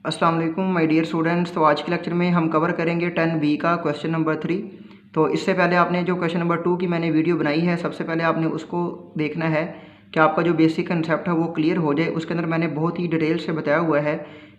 अस्सलाम वालेकुम my dear students. तो आज के लेक्चर में हम कवर करेंगे 10B का क्वेश्चन नंबर 3। तो इससे पहले आपने जो क्वेश्चन नंबर 2 की मैंने वीडियो बनाई है, सबसे पहले आपने उसको देखना है कि आपका जो बेसिक कंसेप्ट है वो क्लियर हो जाए। उसके अंदर मैंने बहुत ही डिटेल से बताया हुआ है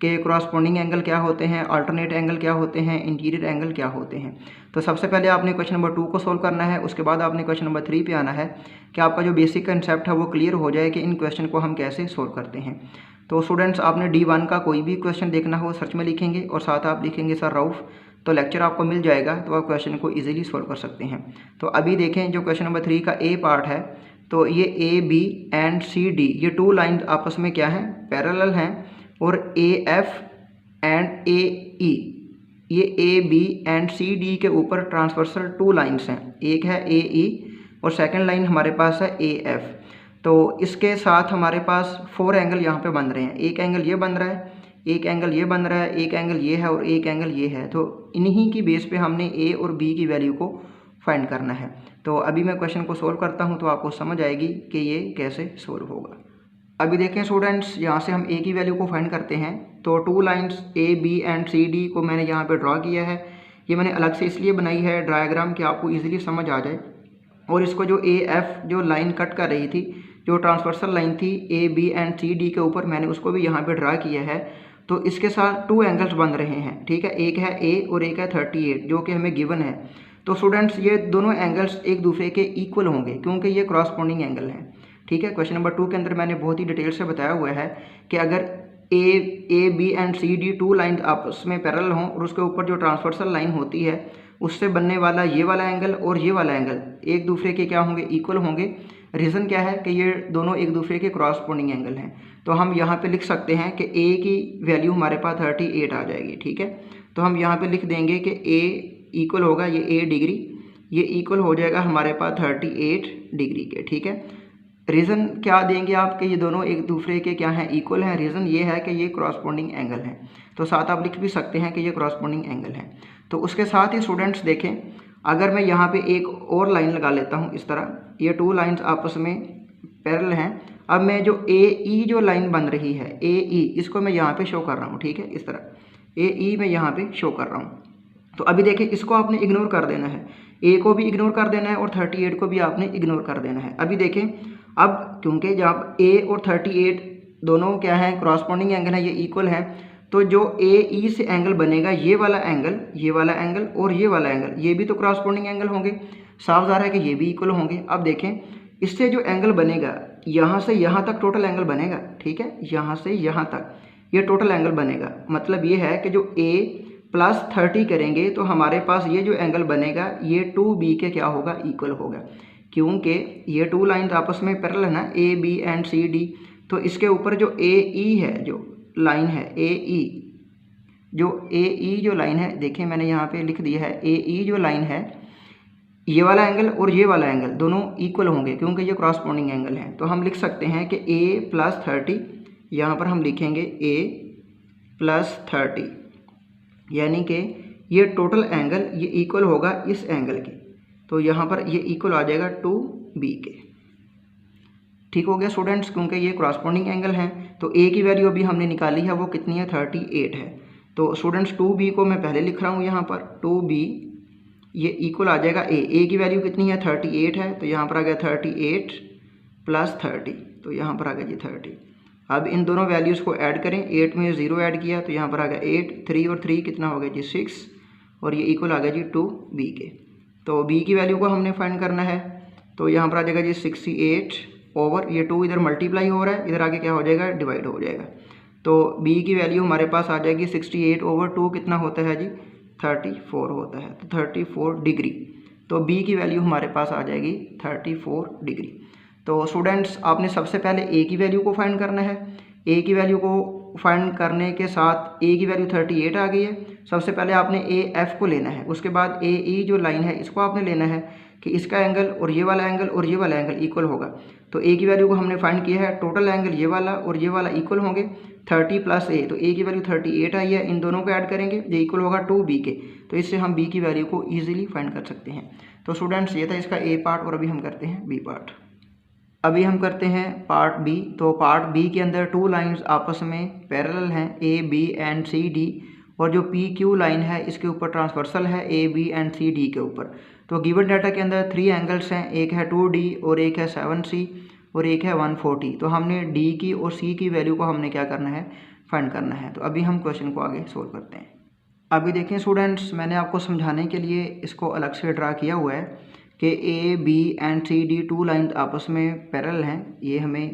कि क्रॉसपोंडिंग एंगल क्या होते हैं, अल्टरनेट एंगल क्या होते हैं, इंटीरियर एंगल क्या होते हैं। तो सबसे पहले आपने क्वेश्चन नंबर 2 को सोल्व करना है, उसके बाद आपने क्वेश्चन नंबर 3 पे आना है कि आपका जो बेसिक कंसेप्ट है वो क्लियर हो जाए कि इन क्वेश्चन को हम कैसे सोल्व करते हैं। तो स्टूडेंट्स, आपने D1 का कोई भी क्वेश्चन देखना हो सर्च में लिखेंगे और साथ आप लिखेंगे सर रऊफ़, तो लेक्चर आपको मिल जाएगा, तो आप क्वेश्चन को इजीली सॉल्व कर सकते हैं। तो अभी देखें जो क्वेश्चन नंबर 3 का ए पार्ट है, तो ये AB एंड CD ये टू लाइन आपस में क्या है, पैरेलल हैं। और AF एंड AE ये AB एंड CD के ऊपर ट्रांसवर्सल टू लाइन्स हैं, एक है AE और सेकेंड लाइन हमारे पास है AF। तो इसके साथ हमारे पास 4 एंगल यहाँ पे बन रहे हैं, एक एंगल ये बन रहा है, एक एंगल ये बन रहा है, एक एंगल ये है और एक एंगल ये है। तो इन्हीं की बेस पे हमने A और B की वैल्यू को फाइंड करना है। तो अभी मैं क्वेश्चन को सोल्व करता हूँ तो आपको समझ आएगी कि ये कैसे सोल्व होगा। अभी देखें स्टूडेंट्स, यहाँ से हम A की वैल्यू को फाइंड करते हैं। तो two lines AB and CD को मैंने यहाँ पर ड्रा किया है। ये मैंने अलग से इसलिए बनाई है डायग्राम कि आपको ईजिली समझ आ जाए। और इसको जो AF जो लाइन कट कर रही थी, जो ट्रांसवर्सल लाइन थी AB एंड CD के ऊपर, मैंने उसको भी यहाँ पे ड्रा किया है। तो इसके साथ टू एंगल्स बन रहे हैं, ठीक है, एक है A और एक है 38 जो कि हमें गिवन है। तो स्टूडेंट्स, ये दोनों एंगल्स एक दूसरे के इक्वल होंगे क्योंकि ये क्रॉसपोंडिंग एंगल हैं, ठीक है। क्वेश्चन नंबर 2 के अंदर मैंने बहुत ही डिटेल से बताया हुआ है कि अगर A B and CD two line आपस में पैरेलल हों और उसके ऊपर जो ट्रांसवर्सल लाइन होती है उससे बनने वाला ये वाला एंगल और ये वाला एंगल एक दूसरे के क्या होंगे, इक्वल होंगे। रीज़न क्या है कि ये दोनों एक दूसरे के क्रॉसपोंडिंग एंगल हैं। तो हम यहाँ पे लिख सकते हैं कि A की वैल्यू हमारे पास 38 आ जाएगी, ठीक है। तो हम यहाँ पे लिख देंगे कि A इक्वल होगा ये A डिग्री, ये इक्वल हो जाएगा हमारे पास 38 डिग्री के, ठीक है। रीज़न क्या देंगे आप कि ये दोनों एक दूसरे के क्या हैं, इक्वल हैं। रीज़न ये है कि ये क्रॉसपोंडिंग एंगल हैं। तो साथ आप लिख भी सकते हैं कि ये क्रॉसपोंडिंग एंगल है। तो उसके साथ ही स्टूडेंट्स देखें, अगर मैं यहाँ पे एक और लाइन लगा लेता हूँ इस तरह, ये टू लाइंस आपस में पैरेलल हैं। अब मैं जो AE जो लाइन बन रही है AE, इसको मैं यहाँ पे शो कर रहा हूँ, ठीक है, इस तरह AE मैं यहाँ पे शो कर रहा हूँ। तो अभी देखिए, इसको आपने इग्नोर कर देना है, A को भी इग्नोर कर देना है और 38 को भी आपने इग्नोर कर देना है। अभी देखें, अब क्योंकि जब A और 38 दोनों क्या हैं, क्रॉसपोंडिंग एंगल है, ये इक्वल हैं, तो जो AE से एंगल बनेगा ये वाला एंगल, ये वाला एंगल और ये वाला एंगल, ये भी तो क्रॉसपोंडिंग एंगल होंगे। साफ ज़ाहिर है कि ये भी इक्वल होंगे। अब देखें, इससे जो एंगल बनेगा यहाँ से यहाँ तक टोटल एंगल बनेगा, ठीक है, यहाँ से यहाँ तक ये टोटल एंगल बनेगा। मतलब ये है कि जो A प्लस 30 करेंगे तो हमारे पास ये जो एंगल बनेगा ये 2B के क्या होगा, इक्वल होगा, क्योंकि ये टू लाइन आपस में पैरेलल है ना, AB एंड CD। तो इसके ऊपर जो AE है, जो लाइन है AE, जो AE जो लाइन है, देखें मैंने यहाँ पे लिख दिया है AE जो लाइन है, ये वाला एंगल और ये वाला एंगल दोनों इक्वल होंगे क्योंकि ये क्रॉसपोंडिंग एंगल हैं। तो हम लिख सकते हैं कि A प्लस 30, यहाँ पर हम लिखेंगे A प्लस 30, यानी कि ये टोटल एंगल ये इक्वल होगा इस एंगल के। तो यहाँ पर ये इक्वल आ जाएगा 2B के, ठीक हो गया स्टूडेंट्स, क्योंकि ये क्रॉसपोंडिंग एंगल हैं। तो A की वैल्यू अभी हमने निकाली है, वो कितनी है, 38 है। तो स्टूडेंट्स 2B को मैं पहले लिख रहा हूँ यहाँ पर, 2B ये इक्वल आ जाएगा A की वैल्यू कितनी है, 38 है। तो यहाँ पर आ गया 38 प्लस 30, तो यहाँ पर आ गया जी 30। अब इन दोनों वैल्यूज़ को ऐड करें, 8 में 0 ऐड किया तो यहाँ पर आ गया 8, 3 और 3 कितना हो गया जी 6, और ये इक्वल आ गया जी 2B के। तो B की वैल्यू को हमने फाइंड करना है। तो यहाँ पर आ जाएगा जी 68 ओवर, ये 2 इधर मल्टीप्लाई हो रहा है, इधर आगे क्या हो जाएगा, डिवाइड हो जाएगा। तो B की वैल्यू हमारे पास आ जाएगी 68 ओवर 2 कितना होता है जी, 34 होता है। तो 34 डिग्री, तो B की वैल्यू हमारे पास आ जाएगी 34 डिग्री। तो स्टूडेंट्स, आपने सबसे पहले A की वैल्यू को फाइंड करना है। A की वैल्यू को फाइंड करने के साथ A की वैल्यू 38 आ गई है। सबसे पहले आपने AF को लेना है, उसके बाद AE जो लाइन है इसको आपने लेना है कि इसका एंगल और ये वाला एंगल और ये वाला एंगल इक्वल होगा। तो A की वैल्यू को हमने फाइंड किया है, टोटल एंगल ये वाला और ये वाला इक्वल होंगे, 30 प्लस A, तो A की वैल्यू 38 आई है। इन दोनों को ऐड करेंगे, ये इक्वल होगा 2B के। तो इससे हम B की वैल्यू को ईजिली फाइंड कर सकते हैं। तो स्टूडेंट्स, ये था इसका A पार्ट, और अभी हम करते हैं B पार्ट। अभी हम करते हैं पार्ट बी। तो पार्ट बी के अंदर टू लाइंस आपस में पैरेलल हैं, A B and C D, और जो पी क्यू लाइन है इसके ऊपर ट्रांसवर्सल है A B and C D के ऊपर। तो गिवन डाटा के अंदर 3 एंगल्स हैं, एक है 2D और एक है 7C और एक है 140। तो हमने डी की और सी की वैल्यू को हमने क्या करना है, फाइंड करना है। तो अभी हम क्वेश्चन को आगे सोल्व करते हैं। अभी देखिए स्टूडेंट्स, मैंने आपको समझाने के लिए इसको अलग से ड्रा किया हुआ है कि A B and C D two line आपस में पैरेलल हैं। ये हमें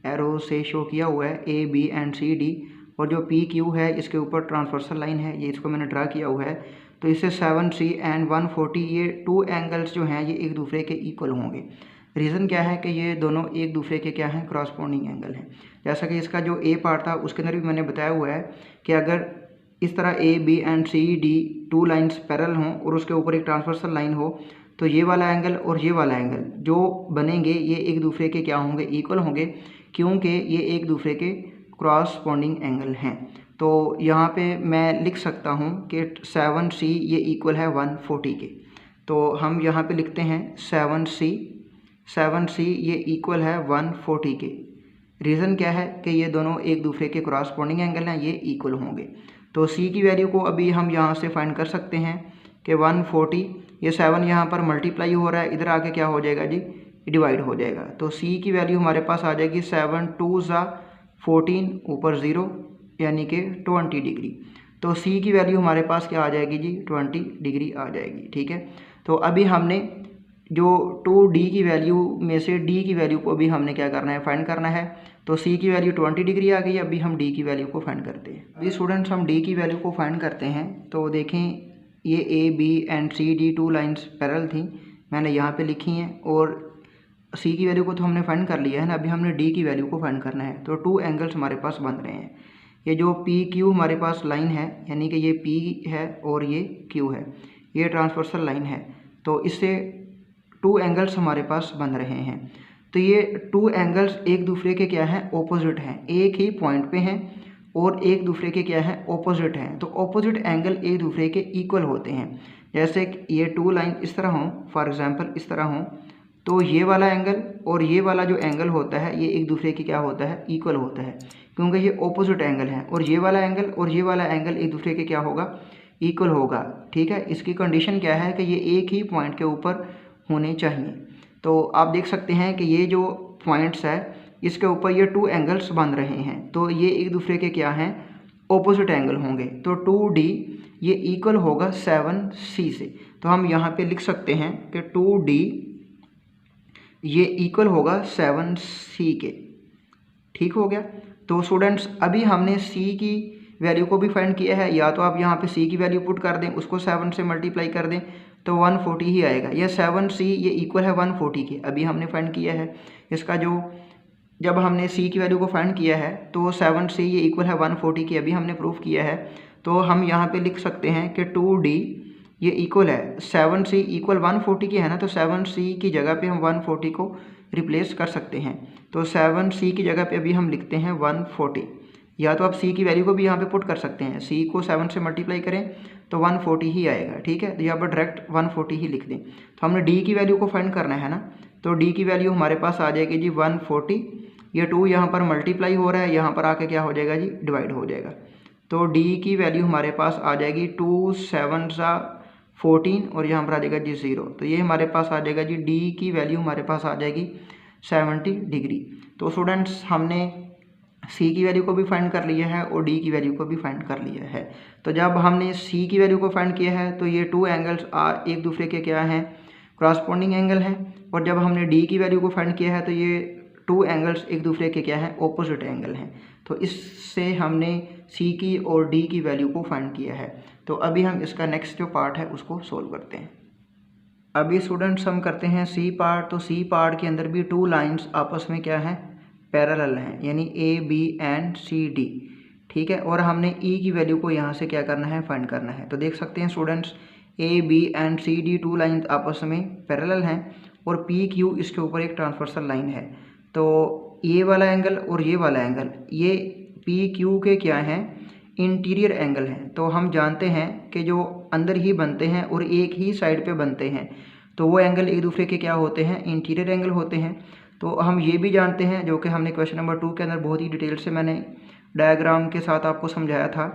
एरो से शो किया हुआ है A B and C D, और जो पी क्यू है इसके ऊपर ट्रांसवर्सल लाइन है, ये इसको मैंने ड्रा किया हुआ है। तो इससे 7C एंड 140 ये टू एंगल्स जो हैं ये एक दूसरे के इक्वल होंगे। रीज़न क्या है कि ये दोनों एक दूसरे के क्या हैं, क्रॉसपोंडिंग एंगल हैं। जैसा कि इसका जो ए पार्ट था उसके अंदर भी मैंने बताया हुआ है कि अगर इस तरह A B and C D two lines parallel हों और उसके ऊपर एक ट्रांसवर्सल लाइन हो, तो ये वाला एंगल और ये वाला एंगल जो बनेंगे ये एक दूसरे के क्या होंगे, इक्वल होंगे, क्योंकि ये एक दूसरे के क्रॉसपोंडिंग एंगल हैं। तो यहाँ पे मैं लिख सकता हूँ कि 7C ये इक्वल है 140 के। तो हम यहाँ पे लिखते हैं 7C ये इक्वल है 140 के। रीज़न क्या है कि ये दोनों एक दूसरे के क्रॉसपोंडिंग एंगल हैं, ये इक्वल होंगे। तो C की वैल्यू को अभी हम यहाँ से फाइंड कर सकते हैं कि 140, ये 7 यहाँ पर मल्टीप्लाई हो रहा है, इधर आके क्या हो जाएगा जी, डिवाइड हो जाएगा। तो C की वैल्यू हमारे पास आ जाएगी 7 2 ज़ा 14 ऊपर 0 यानी कि 20 डिग्री। तो C की वैल्यू हमारे पास क्या आ जाएगी जी, 20 डिग्री आ जाएगी। ठीक है, तो अभी हमने जो 2D की वैल्यू में से D की वैल्यू को अभी हमने क्या करना है, फाइंड करना है। तो C की वैल्यू 20 डिग्री आ गई। अभी हम D की वैल्यू को फाइंड करते हैं। अभी स्टूडेंट्स हम D की वैल्यू को फाइंड करते हैं। तो देखें ये A B and C D to lines parallel थी, मैंने यहाँ पे लिखी हैं, और C की वैल्यू को तो हमने फाइंड कर लिया है ना। अभी हमने D की वैल्यू को फाइंड करना है। तो टू एंगल्स हमारे पास बन रहे हैं। ये जो पी क्यू हमारे पास लाइन है, यानी कि ये P है और ये Q है, ये ट्रांसवर्सल लाइन है। तो इससे टू एंगल्स हमारे पास बन रहे हैं। तो ये टू एंगल्स एक दूसरे के क्या हैं, ऑपोजिट हैं, एक ही पॉइंट पे हैं और एक दूसरे के क्या हैं, ऑपोजिट हैं। तो ऑपोजिट एंगल एक दूसरे के इक्वल होते हैं। जैसे ये टू लाइन इस तरह हों, फॉर एग्जांपल इस तरह हों, तो ये वाला एंगल और ये वाला जो एंगल होता है ये एक दूसरे की क्या होता है, इक्वल होता है, क्योंकि ये ऑपोजिट एंगल है। और ये वाला एंगल और ये वाला एंगल एक दूसरे के क्या होगा, इक्वल होगा। ठीक है, इसकी कंडीशन क्या है कि ये एक ही पॉइंट के ऊपर होने चाहिए। तो आप देख सकते हैं कि ये जो पॉइंट्स है इसके ऊपर ये टू एंगल्स बन रहे हैं, तो ये एक दूसरे के क्या हैं, ऑपोजिट एंगल होंगे। तो 2D ये इक्वल होगा 7C से। तो हम यहाँ पे लिख सकते हैं कि 2D ये इक्वल होगा 7C के। ठीक हो गया। तो स्टूडेंट्स अभी हमने C की वैल्यू को भी फाइंड किया है। या तो आप यहाँ पे C की वैल्यू पुट कर दें, उसको 7 से मल्टीप्लाई कर दें तो 140 ही आएगा। यह 7C ये इक्वल है 140 के, अभी हमने फाइंड किया है। इसका जो जब हमने C की वैल्यू को फाइंड किया है तो 7C ये इक्वल है 140 की, अभी हमने प्रूफ किया है। तो हम यहाँ पे लिख सकते हैं कि 2D ये इक्वल है 7C इक्वल 140 की है ना। तो 7C की जगह पे हम 140 को रिप्लेस कर सकते हैं। तो 7C की जगह पे अभी हम लिखते हैं 140। या तो आप C की वैल्यू को भी यहाँ पे पुट कर सकते हैं, C को 7 से मल्टीप्लाई करें तो 140 ही आएगा। ठीक है, तो यहाँ पर डायरेक्ट 140 ही लिख दें। तो हमने D की वैल्यू को फाइंड करना है ना। तो D की वैल्यू हमारे पास आ जाएगी जी 140। ये 2 यहाँ पर मल्टीप्लाई हो रहा है, यहाँ पर आके क्या हो जाएगा जी, डिवाइड हो जाएगा। तो D की वैल्यू हमारे पास आ जाएगी 2 7 14 और यहाँ पर आ जाएगा जी 0। तो ये हमारे पास आ जाएगा जी D की वैल्यू हमारे पास आ जाएगी 70 डिग्री। तो स्टूडेंट्स हमने C की वैल्यू को भी फाइंड कर लिया है और D की वैल्यू को भी फाइंड कर लिया है। तो जब हमने C की वैल्यू को फाइंड किया है तो ये टू एंगल्स एक दूसरे के क्या हैं, क्रॉसपोंडिंग एंगल हैं। और जब हमने D की वैल्यू को फाइंड किया है तो ये टू एंगल्स एक दूसरे के क्या हैं, ऑपोजिट एंगल हैं। तो इससे हमने C की और D की वैल्यू को फाइंड किया है। तो अभी हम इसका नेक्स्ट जो पार्ट है उसको सोल्व करते हैं। अभी स्टूडेंट्स हम करते हैं C पार्ट। तो C पार्ट के अंदर भी टू लाइंस आपस में क्या है, पैरेलल हैं, यानी A B and C D। ठीक है, और हमने E की वैल्यू को यहाँ से क्या करना है, फाइंड करना है। तो देख सकते हैं students A B and C D two line आपस में पैरेलल हैं और P Q इसके ऊपर एक ट्रांसवर्सल लाइन है। तो ये वाला एंगल और ये वाला एंगल ये P Q के क्या हैं, इंटीरियर एंगल हैं। तो हम जानते हैं कि जो अंदर ही बनते हैं और एक ही साइड पे बनते हैं तो वो एंगल एक दूसरे के क्या होते हैं, इंटीरियर एंगल होते हैं। तो हम ये भी जानते हैं, जो कि हमने क्वेश्चन नंबर 2 के अंदर बहुत ही डिटेल से मैंने डायग्राम के साथ आपको समझाया था,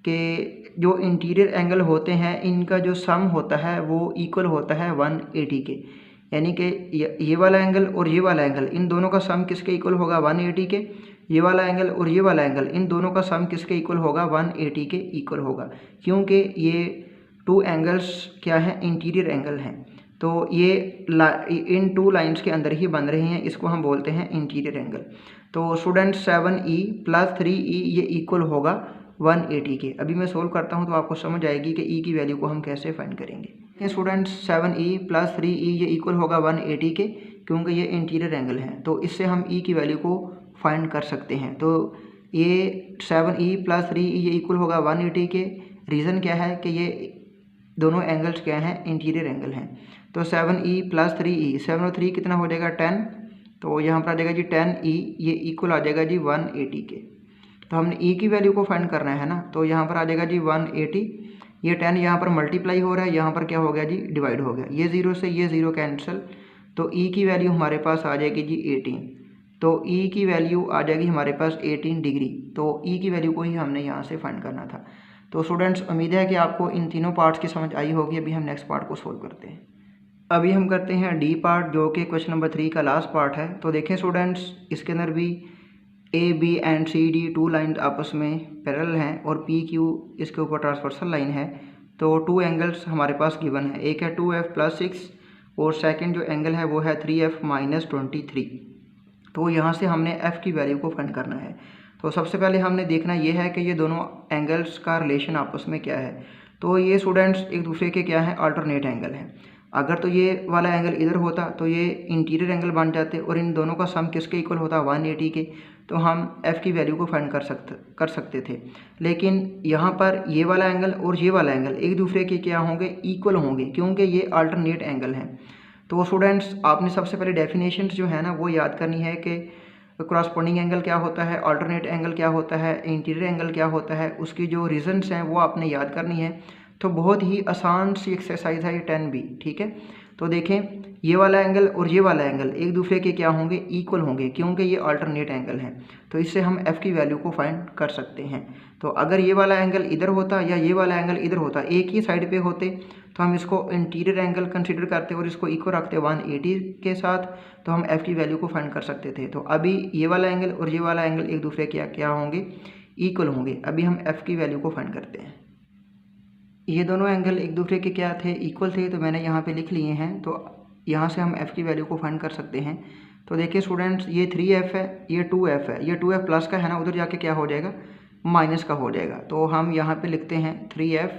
कि जो इंटीरियर एंगल होते हैं इनका जो सम होता है वो इक्वल होता है 180 के। यानी कि ये वाला एंगल और ये वाला एंगल, इन दोनों का सम किसके इक्वल होगा? 180 के। ये वाला एंगल और ये वाला एंगल, इन दोनों का सम किसके इक्वल होगा? 180 के इक्वल होगा, क्योंकि ये 2 एंगल्स क्या हैं? इंटीरियर एंगल हैं। तो ये इन 2 लाइंस के अंदर ही बन रहे हैं, इसको हम बोलते हैं इंटीरियर एंगल। तो स्टूडेंट 7E + 3E ये इक्वल होगा 180 के। अभी मैं सोल्व करता हूं तो आपको समझ आएगी कि E की वैल्यू को हम कैसे फाइंड करेंगे। स्टूडेंट्स 7E + 3E ये इक्वल होगा 180 के, क्योंकि ये इंटीरियर एंगल हैं। तो इससे हम E की वैल्यू को फाइंड कर सकते हैं। तो ये 7E + 3E ये इक्वल होगा 180 के। रीज़न क्या है कि ये दोनों एंगल्स क्या हैं? इंटीरियर एंगल हैं। तो 7E + 3E, 7 और 3 कितना हो जाएगा? 10। तो यहाँ पर आ जाएगा जी 10E, ये इक्वल आ जाएगा जी 180 के। तो हमने E की वैल्यू को फाइंड करना है ना, तो यहाँ पर आ जाएगा जी 180। ये 10 यहाँ पर मल्टीप्लाई हो रहा है, यहाँ पर क्या हो गया जी? डिवाइड हो गया। ये 0 से ये 0 कैंसिल, तो E की वैल्यू हमारे पास आ जाएगी जी 18। तो E की वैल्यू आ जाएगी हमारे पास 18 डिग्री। तो E की वैल्यू को ही हमने यहाँ से फाइंड करना था। तो स्टूडेंट्स उम्मीद है कि आपको इन तीनों पार्ट्स की समझ आई होगी। अभी हम नेक्स्ट पार्ट को सोल्व करते हैं। अभी हम करते हैं डी पार्ट, जो कि क्वेश्चन नंबर 3 का लास्ट पार्ट है। तो देखें स्टूडेंट्स, इसके अंदर भी AB एंड CD 2 लाइन आपस में पैरेलल हैं और PQ इसके ऊपर ट्रांसवर्सल लाइन है। तो 2 एंगल्स हमारे पास गिवन है, एक है 2F + 6 और सेकंड जो एंगल है वो है 3F - 23। तो यहाँ से हमने F की वैल्यू को फाइंड करना है। तो सबसे पहले हमने देखना ये है कि ये दोनों एंगल्स का रिलेशन आपस में क्या है। तो ये स्टूडेंट्स एक दूसरे के क्या है? अल्टरनेट एंगल हैं। अगर तो ये वाला एंगल इधर होता तो ये इंटीरियर एंगल बन जाते और इन दोनों का सम किसके इक्वल होता? 180 के। तो हम F की वैल्यू को फाइंड कर सकते थे। लेकिन यहाँ पर ये वाला एंगल और ये वाला एंगल एक दूसरे के क्या होंगे? इक्वल होंगे, क्योंकि ये अल्टरनेट एंगल हैं। तो स्टूडेंट्स आपने सबसे पहले डेफिनेशंस जो है ना वो याद करनी है कि क्रॉसपोंडिंग एंगल क्या होता है, अल्टरनेट एंगल क्या होता है, इंटीरियर एंगल क्या होता है, उसकी जो रीजंस हैं वो आपने याद करनी है। तो बहुत ही आसान सी एक्सरसाइज है ये 10B, ठीक है। तो देखें, ये वाला एंगल और ये वाला एंगल एक दूसरे के क्या होंगे? इक्वल होंगे, क्योंकि ये अल्टरनेट एंगल हैं। तो इससे हम F की वैल्यू को फाइंड कर सकते हैं। तो अगर ये वाला एंगल इधर होता या ये वाला एंगल इधर होता, एक ही साइड पे होते, तो हम इसको इंटीरियर एंगल कंसीडर करते और इसको इक्वल रखते 180 के साथ, तो हम F की वैल्यू को फाइंड कर सकते थे। तो अभी ये वाला एंगल और ये वाला एंगल एक दूसरे के क्या होंगे? इक्वल होंगे। अभी हम F की वैल्यू को फाइंड करते हैं। ये दोनों एंगल एक दूसरे के क्या थे? इक्वल थे। तो मैंने यहाँ पे लिख लिए हैं। तो यहाँ से हम F की वैल्यू को फाइंड कर सकते हैं। तो देखिए स्टूडेंट्स, ये 3F है, ये 2F है। ये 2F प्लस का है ना, उधर जाके क्या हो जाएगा? माइनस का हो जाएगा। तो हम यहाँ पे लिखते हैं 3F,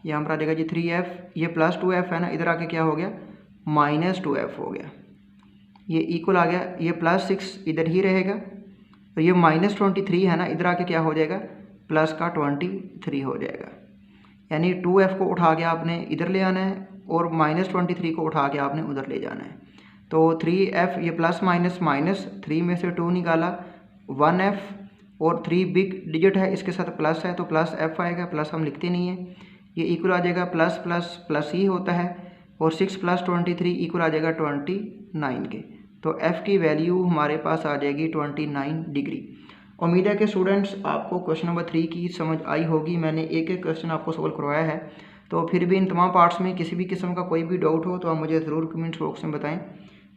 यहाँ पर आ जाएगा जी 3F। ये प्लस 2F है ना, इधर आके क्या हो गया? -2F हो गया। ये इक्वल आ गया। ये +6 इधर ही रहेगा। तो ये -23 है ना, इधर आके क्या हो जाएगा? प्लस का 23 हो जाएगा। यानी 2F को उठा के आपने इधर ले आना है और -23 को उठा के आपने उधर ले जाना है। तो 3F, ये प्लस माइनस माइनस, 3 में से 2 निकाला, 1F, और 3 बिग डिजिट है, इसके साथ प्लस है तो प्लस F आएगा। प्लस हम लिखते नहीं हैं। ये इक्वल आ जाएगा प्लस प्लस प्लस ही होता है, और 6 + 23 इक्वल आ जाएगा 29 के। तो F की वैल्यू हमारे पास आ जाएगी 29 डिग्री। उम्मीद है कि स्टूडेंट्स आपको क्वेश्चन नंबर 3 की समझ आई होगी। मैंने एक एक क्वेश्चन आपको सोल्व करवाया है। तो फिर भी इन तमाम पार्ट्स में किसी भी किस्म का कोई भी डाउट हो तो आप मुझे ज़रूर कमेंट्स बॉक्स में बताएं।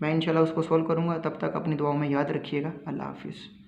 मैं इंशाल्लाह उसको सोल्व करूँगा। तब तक अपनी दुआओं में याद रखिएगा। अल्लाह हाफिज़।